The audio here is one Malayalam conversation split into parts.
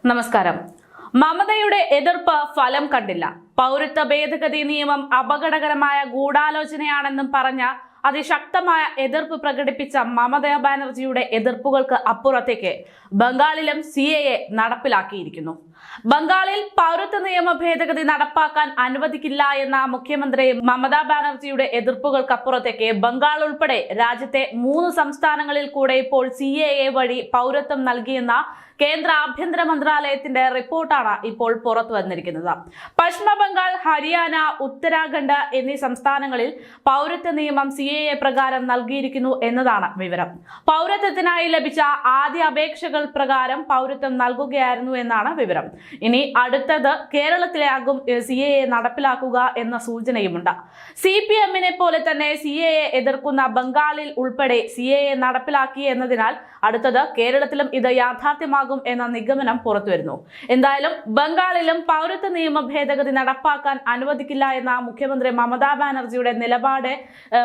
നമസ്കാരം. മമതയുടെ എതിർപ്പ് ഫലം കണ്ടില്ല. പൗരത്വ ഭേദഗതി നിയമം അപകടകരമായ ഗൂഢാലോചനയാണെന്നും പറഞ്ഞ അതിശക്തമായ എതിർപ്പ് പ്രകടിപ്പിച്ച മമതാ ബാനർജിയുടെ എതിർപ്പുകൾക്ക് അപ്പുറത്തേക്ക് ബംഗാളിലും CAA നടപ്പിലാക്കിയിരിക്കുന്നു. ബംഗാളിൽ പൗരത്വ നിയമ ഭേദഗതി നടപ്പാക്കാൻ അനുവദിക്കില്ല എന്ന മുഖ്യമന്ത്രി മമതാ ബാനർജിയുടെ എതിർപ്പുകൾക്കപ്പുറത്തേക്ക് ബംഗാൾ ഉൾപ്പെടെ രാജ്യത്തെ 3 സംസ്ഥാനങ്ങളിൽ കൂടെ ഇപ്പോൾ CAA വഴി പൗരത്വം നൽകിയെന്ന കേന്ദ്ര ആഭ്യന്തര മന്ത്രാലയത്തിന്റെ റിപ്പോർട്ടാണ് ഇപ്പോൾ പുറത്തു വന്നിരിക്കുന്നത്. പശ്ചിമ ബംഗാൾ, ഹരിയാന, ഉത്തരാഖണ്ഡ് എന്നീ സംസ്ഥാനങ്ങളിൽ പൗരത്വ നിയമം CAA പ്രകാരം നൽകിയിരിക്കുന്നു എന്നതാണ് വിവരം. പൗരത്വത്തിനായി ലഭിച്ച ആദ്യ അപേക്ഷകൾ പ്രകാരം പൗരത്വം നൽകുകയായിരുന്നു എന്നാണ് വിവരം. ഇനി അടുത്തത് കേരളത്തിലാകും CAA നടപ്പിലാക്കുക എന്ന സൂചനയുമുണ്ട്. CPM-നെ പോലെ തന്നെ CAA എതിർക്കുന്ന ബംഗാളിൽ ഉൾപ്പെടെ CAA നടപ്പിലാക്കി എന്നതിനാൽ അടുത്തത് കേരളത്തിലും ഇത് യാഥാർത്ഥ്യമാകും എന്ന നിഗമനം പുറത്തുവരുന്നു. എന്തായാലും ബംഗാളിലും പൗരത്വ നിയമ ഭേദഗതി നടപ്പാക്കാൻ അനുവദിക്കില്ല എന്ന മുഖ്യമന്ത്രി മമതാ ബാനർജിയുടെ നിലപാട്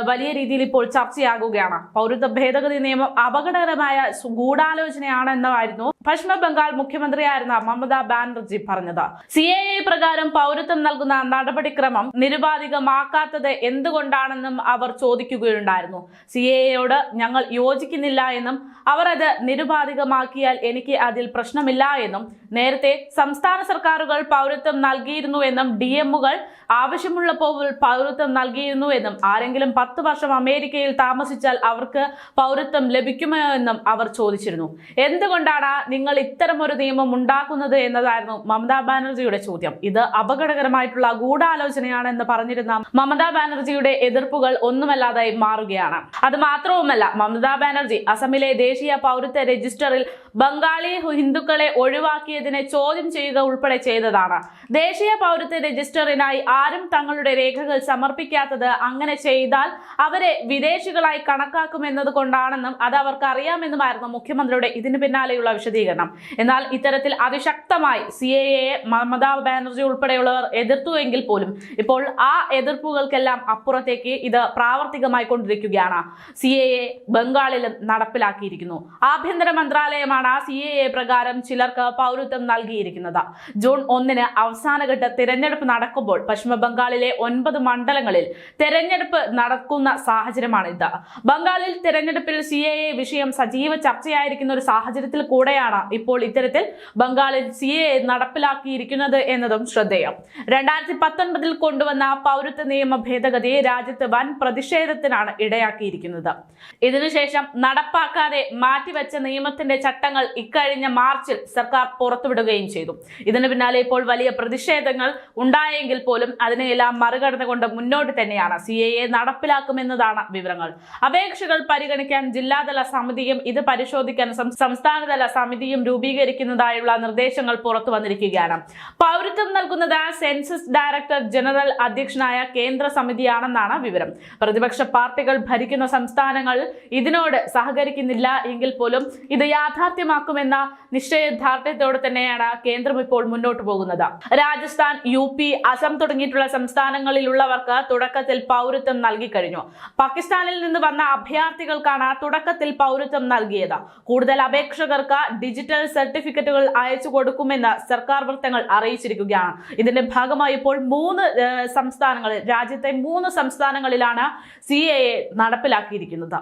വലിയ രീതിയിൽ ഇപ്പോൾ ചർച്ചയാകുകയാണ്. പൗരത്വ ഭേദഗതി നിയമം അപകടകരമായ ഗൂഢാലോചനയാണെന്നായിരുന്നു പശ്ചിമ ബംഗാൾ മുഖ്യമന്ത്രിയായിരുന്ന മമതാ ബാനർജി പറഞ്ഞത്. CAA പ്രകാരം പൗരത്വം നൽകുന്ന നടപടിക്രമം നിരുപാധികമാക്കാത്തത് എന്തുകൊണ്ടാണെന്നും അവർ ചോദിക്കുകയുണ്ടായിരുന്നു. CAA-യോട് ഞങ്ങൾ യോജിക്കുന്നില്ല എന്നും അവർ അത് നിരുപാധികമാക്കിയാൽ എനിക്ക് അതിൽ പ്രശ്നമില്ല എന്നും നേരത്തെ സംസ്ഥാന സർക്കാരുകൾ പൗരത്വം നൽകിയിരുന്നു എന്നും DM-കൾ ആവശ്യമുള്ളപ്പോൾ പൗരത്വം നൽകിയിരുന്നു എന്നും ആരെങ്കിലും 10 വർഷം അമേരിക്കയിൽ താമസിച്ചാൽ അവർക്ക് പൗരത്വം ലഭിക്കുമോ എന്നും അവർ ചോദിച്ചിരുന്നു. എന്തുകൊണ്ടാണ് നിങ്ങൾ ഇത്തരമൊരു നിയമം ഉണ്ടാക്കുന്നത് എന്നതായിരുന്നു മമതാ ബാനർജിയുടെ ചോദ്യം. ഇത് അപകടകരമായിട്ടുള്ള ഗൂഢാലോചനയാണെന്ന് പറഞ്ഞിരുന്ന മമതാ ബാനർജിയുടെ എതിർപ്പുകൾ ഒന്നുമല്ലാതായി മാറുകയാണ്. അത് മാത്രവുമല്ല, മമതാ ബാനർജി അസമിലെ ദേശീയ പൗരത്വ രജിസ്റ്ററിൽ ബംഗാളി ഹിന്ദുക്കളെ ഒഴിവാക്കിയതിനെ ചോദ്യം ചെയ്യുക ഉൾപ്പെടെ ചെയ്തതാണ്. ദേശീയ പൗരത്വ രജിസ്റ്ററിനായി ആരും തങ്ങളുടെ രേഖകൾ സമർപ്പിക്കാത്തത് അങ്ങനെ ചെയ്താൽ അവരെ വിദേശികളായി കണക്കാക്കുമെന്നത് കൊണ്ടാണെന്നും അത് അവർക്ക് അറിയാമെന്നുമായിരുന്നു മുഖ്യമന്ത്രിയുടെ ഇതിന് പിന്നാലെയുള്ള വിശദീകരണം. എന്നാൽ ഇത്തരത്തിൽ അതിശക്തമായി CAA മമതാ ബാനർജി ഉൾപ്പെടെയുള്ളവർ എതിർത്തുവെങ്കിൽ പോലും ഇപ്പോൾ ആ എതിർപ്പുകൾക്കെല്ലാം അപ്പുറത്തേക്ക് ഇത് പ്രാവർത്തികമായി കൊണ്ടിരിക്കുകയാണ്. CAA ബംഗാളിലും നടപ്പിലാക്കിയിരിക്കുന്നു. ആഭ്യന്തര മന്ത്രാലയമാണ് CAA പ്രകാരം ചിലർക്ക് പൗരത്വം നൽകിയിരിക്കുന്നത്. ജൂൺ 1-ന് അവസാനഘട്ട തിരഞ്ഞെടുപ്പ് നടക്കുമ്പോൾ പശ്ചിമ ബംഗാളിലെ 9 മണ്ഡലങ്ങളിൽ തെരഞ്ഞെടുപ്പ് നടക്കുന്ന സാഹചര്യമാണിത്. ബംഗാളിൽ തെരഞ്ഞെടുപ്പിൽ CAA വിഷയം സജീവ ചർച്ചയായിരിക്കുന്ന ഒരു സാഹചര്യത്തിൽ കൂടെയാണ് ഇപ്പോൾ ഇത്തരത്തിൽ ബംഗാളിൽ CAA നടപ്പിലാക്കിയിരിക്കുന്നത് എന്നതും ശ്രദ്ധേയം. 2019-ൽ കൊണ്ടുവന്ന പൗരത്വ നിയമ ഭേദഗതി രാജ്യത്ത് വൻ പ്രതിഷേധത്തിനാണ് ഇടയാക്കിയിരിക്കുന്നത്. ഇതിനുശേഷം നടപ്പാക്കാതെ മാറ്റിവെച്ച നിയമത്തിന്റെ ചട്ടങ്ങൾ ഇക്കഴിഞ്ഞ മാർച്ചിൽ സർക്കാർ പുറത്തുവിടുകയും ചെയ്തു. ഇതിന് പിന്നാലെ ഇപ്പോൾ വലിയ പ്രതിഷേധങ്ങൾ ഉണ്ടായെങ്കിൽ പോലും അതിനെയെല്ലാം മറികടന്നുകൊണ്ട് മുന്നോട്ട് തന്നെയാണ് CAA നടപ്പിലാക്കുമെന്നതാണ് വിവരങ്ങൾ. അപേക്ഷകൾ പരിഗണിക്കാൻ ജില്ലാതല സമിതിയും ഇത് പരിശോധിക്കാൻ സംസ്ഥാനതല സമിതിയും രൂപീകരിക്കുന്നതായുള്ള നിർദ്ദേശങ്ങൾ പുറത്തു വന്നിരിക്കുകയാണ്. പൗരത്വം നൽകുന്നത് സെൻസസ് ഡയറക്ടർ ജനറൽ അധ്യക്ഷനായ കേന്ദ്ര സമിതിയാണെന്നാണ് വിവരം. പ്രതിപക്ഷ പാർട്ടികൾ ഭരിക്കുന്ന സംസ്ഥാനങ്ങൾ ഇതിനോട് സഹകരിക്കുന്നില്ല എങ്കിൽ പോലും ഇത് യാഥാർത്ഥ്യമാക്കുമെന്ന നിശ്ചയദാർഢ്യത്തോടെ തന്നെയാണ് കേന്ദ്രം ഇപ്പോൾ മുന്നോട്ട് പോകുന്നത്. രാജസ്ഥാൻ, UP, അസം തുടങ്ങിയിട്ടുള്ള സംസ്ഥാനങ്ങളിലുള്ളവർക്ക് തുടക്കത്തിൽ പൗരത്വം നൽകി കഴിഞ്ഞു. പാകിസ്ഥാനിൽ നിന്ന് വന്ന അഭയാർത്ഥികൾക്കാണ് തുടക്കത്തിൽ പൗരത്വം നൽകിയത്. കൂടുതൽ അപേക്ഷകർക്ക് ഡിജിറ്റൽ സർട്ടിഫിക്കറ്റുകൾ അയച്ചു കൊടുക്കുമെന്ന് സർക്കാർ വൃത്തങ്ങൾ അറിയിച്ചിരിക്കുകയാണ്. ഇതിന്റെ ഭാഗമായി ഇപ്പോൾ 3 സംസ്ഥാനങ്ങളിൽ രാജ്യത്തെ 3 സംസ്ഥാനങ്ങളിലാണ് CAA നടപ്പിലാക്കിയിരിക്കുന്നത്.